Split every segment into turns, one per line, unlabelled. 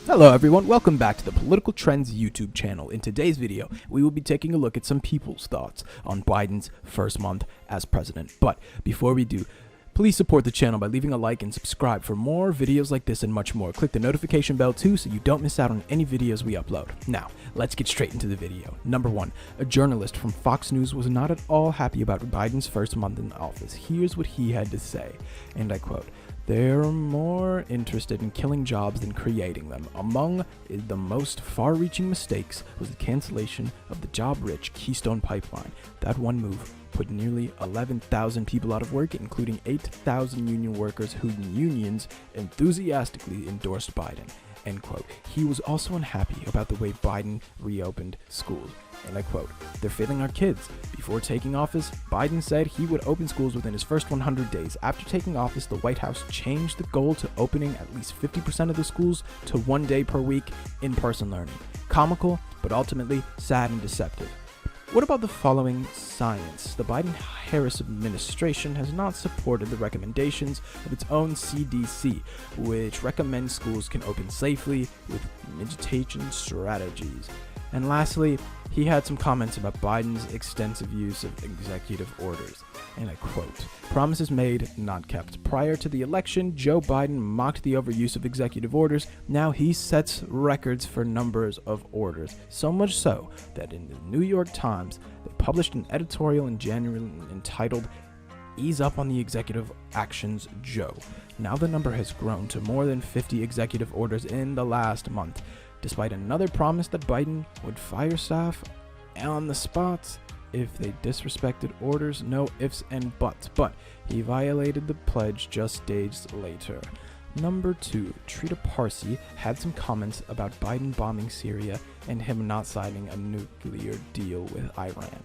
Hello everyone, welcome back to the Political Trends YouTube channel. In today's video, we will be taking a look at some people's thoughts on Biden's first month as president. But before we do, please support the channel by leaving a like and subscribe for more videos like this and much more. Click the notification bell too so you don't miss out on any videos we upload. Now, let's get straight into the video. Number 1, a journalist from Fox News was not at all happy about Biden's first month in office. Here's what he had to say, and I quote, "They're more interested in killing jobs than creating them. Among the most far-reaching mistakes was the cancellation of the job-rich Keystone Pipeline. That one move put nearly 11,000 people out of work, including 8,000 union workers whose unions enthusiastically endorsed Biden." End quote. He was also unhappy about the way Biden reopened schools. And I quote, "They're failing our kids." Before taking office, Biden said he would open schools within his first 100 days. After taking office, the White House changed the goal to opening at least 50% of the schools to 1 day per week in-person learning. Comical, but ultimately sad and deceptive. What about the following science? The Biden-Harris administration has not supported the recommendations of its own CDC, which recommends schools can open safely with mitigation strategies. And lastly, he had some comments about Biden's extensive use of executive orders. And I quote, "Promises made, not kept. Prior to the election, Joe Biden mocked the overuse of executive orders. Now he sets records for numbers of orders. So much so that in the New York Times, they published an editorial in January entitled, 'Ease Up on the Executive Actions, Joe.' Now the number has grown to more than 50 executive orders in the last month. Despite another promise that Biden would fire staff on the spot if they disrespected orders, no ifs and buts, but he violated the pledge just days later." Number 2, Trita Parsi had some comments about Biden bombing Syria and him not signing a nuclear deal with Iran.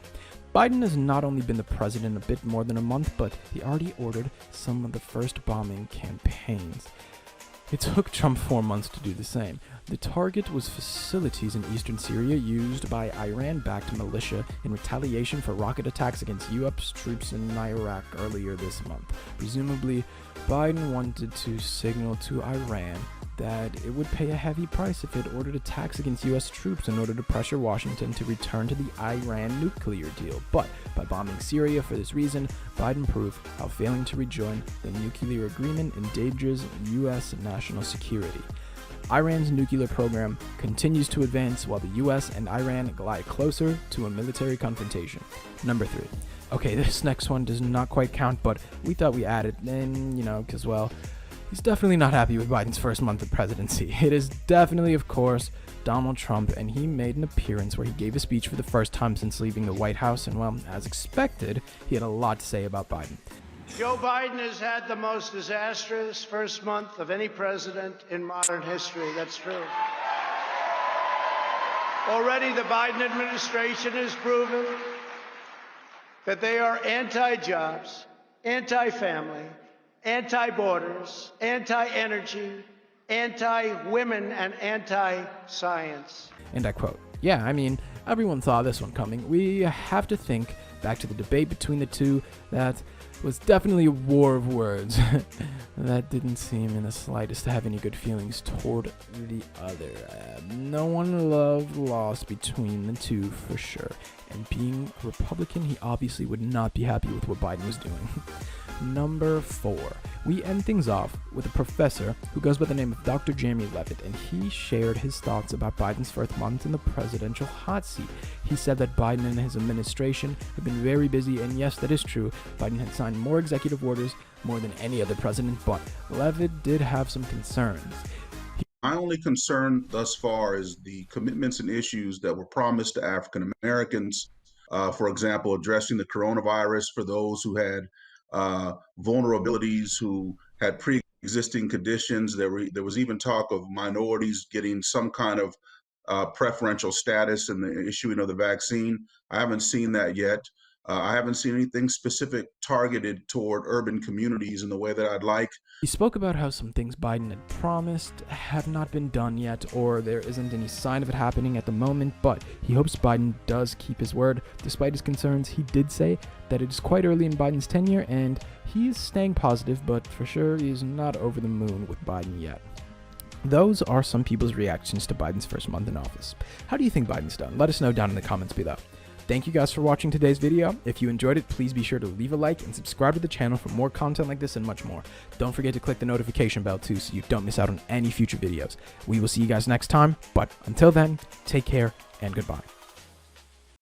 Biden has not only been the president a bit more than a month, but he already ordered some of the first bombing campaigns. It took Trump 4 months to do the same. The target was facilities in eastern Syria used by Iran-backed militia in retaliation for rocket attacks against U.S. troops in Iraq earlier this month. Presumably, Biden wanted to signal to Iran that it would pay a heavy price if it ordered attacks against U.S. troops in order to pressure Washington to return to the Iran nuclear deal. But by bombing Syria for this reason, Biden proved how failing to rejoin the nuclear agreement endangers U.S. national security. Iran's nuclear program continues to advance while the U.S. and Iran glide closer to a military confrontation. Number 3. Okay, this next one does not quite count, but we thought we added in, because, well, he's definitely not happy with Biden's first month of presidency. It is definitely, of course, Donald Trump, and he made an appearance where he gave a speech for the first time since leaving the White House, and, well, as expected, he had a lot to say about Biden.
Joe Biden has had the most disastrous first month of any president in modern history. That's true. Already the Biden administration has proven that they are anti-jobs, anti-family, anti-borders, anti-energy, anti-women, and anti-science.
And I quote, "Yeah, everyone saw this one coming. We have to think back to the debate between the two. That was definitely a war of words that didn't seem in the slightest to have any good feelings toward the other. No one loved loss between the two for sure. And being a Republican, he obviously would not be happy with what Biden was doing." Number 4, we end things off with a professor who goes by the name of Dr. Jeremy Levitt, and he shared his thoughts about Biden's first month in the presidential hot seat. He said that Biden and his administration have been very busy, and yes, that is true. Biden had signed more executive orders, more than any other president, but Levitt did have some concerns.
My only concern thus far is the commitments and issues that were promised to African Americans. For example, addressing the coronavirus for those who had vulnerabilities, who had pre-existing conditions. There was even talk of minorities getting some kind of preferential status in the issuing of the vaccine. I haven't seen that yet. I haven't seen anything specific targeted toward urban communities in the way that I'd like.
He spoke about how some things Biden had promised have not been done yet, or there isn't any sign of it happening at the moment, but he hopes Biden does keep his word. Despite his concerns, he did say that it is quite early in Biden's tenure, and he is staying positive, but for sure he is not over the moon with Biden yet. Those are some people's reactions to Biden's first month in office. How do you think Biden's done? Let us know down in the comments below. Thank you guys for watching today's video. If you enjoyed it, please be sure to leave a like and subscribe to the channel for more content like this and much more. Don't forget to click the notification bell too so you don't miss out on any future videos. We will see you guys next time, but until then, take care and goodbye.